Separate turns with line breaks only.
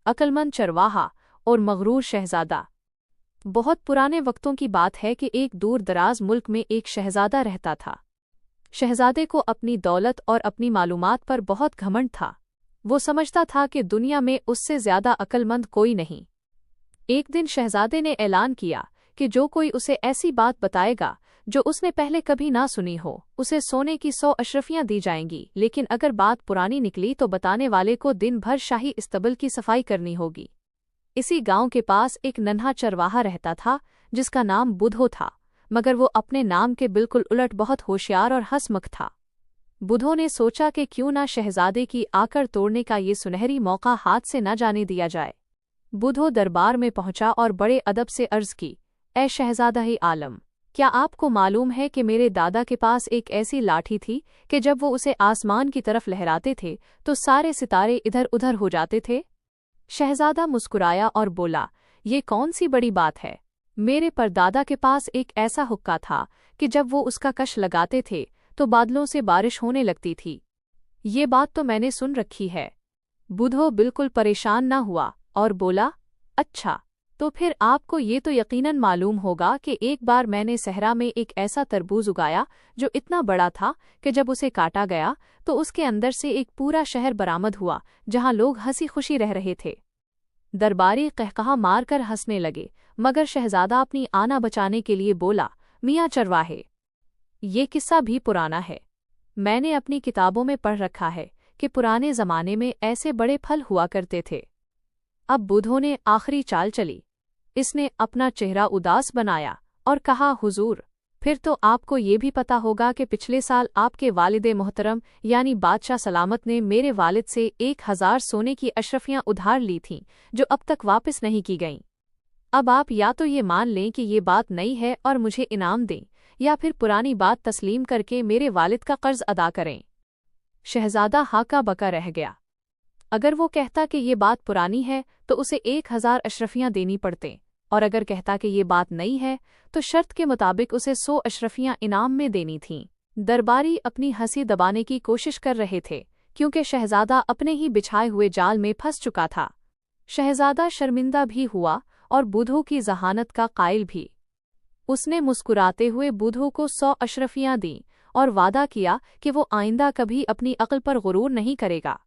अक्लमंद चरवाहा और मगरूर शहजादा। बहुत पुराने वक्तों की बात है कि एक दूर दराज मुल्क में एक शहजादा रहता था। शहजादे को अपनी दौलत और अपनी मालूमात पर बहुत घमंड था। वो समझता था कि दुनिया में उससे ज़्यादा अक्लमंद कोई नहीं। एक दिन शहजादे ने ऐलान किया कि जो कोई उसे ऐसी बात बताएगा जो उसने पहले कभी ना सुनी हो, उसे सोने की 100 अशरफियां दी जाएंगी, लेकिन अगर बात पुरानी निकली तो बताने वाले को दिन भर शाही इस्तबल की सफाई करनी होगी। इसी गांव के पास एक नन्हा चरवाहा रहता था जिसका नाम बुधो था, मगर वो अपने नाम के बिल्कुल उलट बहुत होशियार और हंसमुख था। बुधो ने सोचा कि क्यों ना शहजादे की आकर तोड़ने का ये सुनहरी मौका हाथ से न जाने दिया जाए। बुधो दरबार में पहुंचा और बड़े अदब से अर्ज की, ए शहजादा-ए-आलम, क्या आपको मालूम है कि मेरे दादा के पास एक ऐसी लाठी थी कि जब वो उसे आसमान की तरफ लहराते थे तो सारे सितारे इधर उधर हो जाते थे? शहजादा मुस्कुराया और बोला, ये कौन सी बड़ी बात है। मेरे परदादा के पास एक ऐसा हुक्का था कि जब वो उसका कश लगाते थे तो बादलों से बारिश होने लगती थी। ये बात तो मैंने सुन रखी है। बुधो बिल्कुल परेशान न हुआ और बोला, अच्छा, तो फिर आपको ये तो यकीनन मालूम होगा कि एक बार मैंने सहरा में एक ऐसा तरबूज उगाया जो इतना बड़ा था कि जब उसे काटा गया तो उसके अंदर से एक पूरा शहर बरामद हुआ जहां लोग हंसी खुशी रह रहे थे। दरबारी कहकहा मार कर हंसने लगे, मगर शहजादा अपनी आना बचाने के लिए बोला, मियाँ चरवाहे, ये किस्सा भी पुराना है। मैंने अपनी किताबों में पढ़ रखा है कि पुराने ज़माने में ऐसे बड़े फल हुआ करते थे। अब बुधो ने आखिरी चाल चली। इसने अपना चेहरा उदास बनाया और कहा, हुजूर, फिर तो आपको ये भी पता होगा कि पिछले साल आपके वालिदे मोहतरम यानी बादशाह सलामत ने मेरे वालिद से 1000 सोने की अशरफियां उधार ली थीं जो अब तक वापस नहीं की गईं। अब आप या तो ये मान लें कि ये बात नई है और मुझे इनाम दें, या फिर पुरानी बात तस्लीम करके मेरे वालिद का कर्ज अदा करें। शहजादा हाका बका रह गया। अगर वो कहता कि ये बात पुरानी है तो उसे 1000 अशरफियां देनी पड़ते, और अगर कहता कि ये बात नई है तो शर्त के मुताबिक उसे 100 अशरफियां इनाम में देनी थीं। दरबारी अपनी हंसी दबाने की कोशिश कर रहे थे क्योंकि शहजादा अपने ही बिछाए हुए जाल में फंस चुका था। शहजादा शर्मिंदा भी हुआ और बुधो की जहानत का कायल भी। उसने मुस्कुराते हुए बुधो को 100 अशरफियां दीं और वादा किया कि वो आइंदा कभी अपनी अक्ल पर गुरूर नहीं करेगा।